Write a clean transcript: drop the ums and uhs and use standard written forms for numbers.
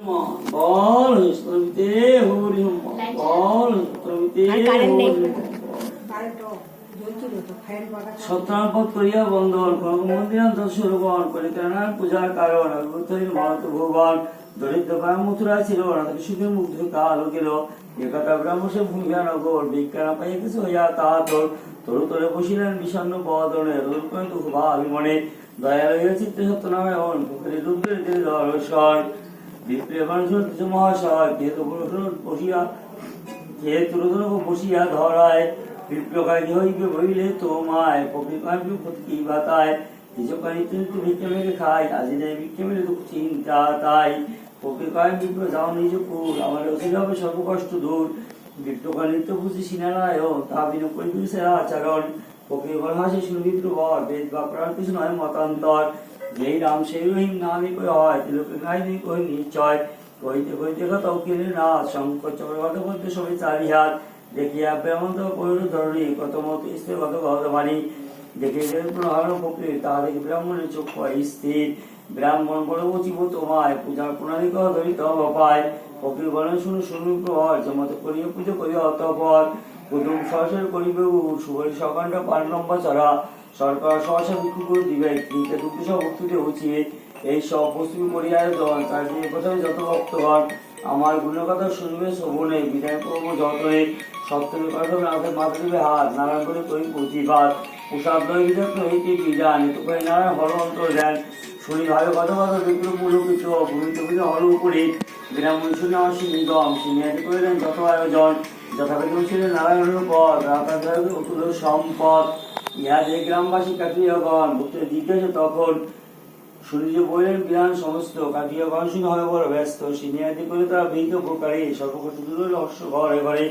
বল শ্রমিতে হরি বল শ্রমিতে সত্রানপদ করিয়া বন্ধন মন্দিরান্তরণ পরিত্রাণ পূজার কারণ মহত ভুবন দরিদ্র গ্রাম মথুরা ছিল সুখে মুগ্ধ কাল গেল একথা ব্রাহ্মণে ভূমিকা নগর বিজ্ঞান পাইয়া কিছু হইয়া তাহা তোর তরু তরে বসিলেন বিষণ্ণ বদনে দুঃখ ভাবি মনে দয়া রইয়া চিত্তে সত্যনারায়ণ পুকুরে রুদ্রের দর্শন বিপ্লব মানুষের কিছু মহাশয় যেহেতু বসিয়া ধরায় বিপ্লকায় হইবে বইলে তোমায় প্রকৃতি কি বাতায় কিছুকানি কিন্তু ভিক্ষে মেরে খাই আজি নেই ভিক্ষে মেরে দুঃখ চিন্তা তাই প্রকৃতি বিপ্লব যাও নিজ কুল আমার অসিল হবে সর্বকষ্ট দূর বিপ্লকা নৃত্য বুঝি সিনারায়ণ তা বিন পরিবেশে আচরণ প্রকৃতি হাসে সুবিদ্র বর বেদ বা প্রাণ কিছু নয় মতান্তর যেই রাম সেই রহিম নামে কই হয় তিলকে গাইনি কই নিশ্চয় কইতে কইতে কথা উকিলে না শঙ্কর চক্রবর্তী বলতে সবাই চারি হাত দেখিয়া ব্রাহ্মণ কইল ধরণী কত মত স্থির কত গত বাণী দেখে প্রহারণ প্রকৃতি তা দেখে ব্রাহ্মণের চোখ স্থির ব্রাহ্মণ বলে উচিব তোমায় পূজার প্রণালী কহ ধরিত পায় প্রকৃতি বলেন শুনু শুনু প্রহর যেমত করিয়া পুজো করিয়া অতঃপর কুটুম সহসর করিবে সুবরি সকাণ্ড পান লম্বা চড়া সরকার সহসা বিক্ষু করে দিবে কিন্তু দুটি সব ভক্তিতে উচিত এই সব বস্তু করিয়া তার প্রথমে যত ভক্তগণ আমার গুণের কথা শুনবে শোভনে বিদায় করবো যতনে সপ্তমী কথা নাথের মাথা দিবে হাত নারায়ণ করে করি প্রতিবাদ প্রসাদ নয় বিধক্ত হইতে বিধান এত করে নারায়ণ হল অন্তর দেন শুনি ভালো কথা কথা বিপ্লব পুলকিত ভূমিত বিধ হল উপরে বিনামূল্য শুনে আমার নিগম সিনিয়াটি করিলেন যত আয়োজন যথাবিধ ছিলেন নারায়ণের পদ রাতার অতুল সম্পদ ইহা যে গ্রামবাসী কাটিয়াগণ ভক্ত জিজ্ঞাসা তখন সূর্য বইলেন বিধান সমস্ত কাটিয়াগণ শুনে হয় বড় ব্যস্ত সিনিয়াটি করে তারা ভিন্ন প্রকারে সর্বকষ্ট রহস্য ঘরে ঘরে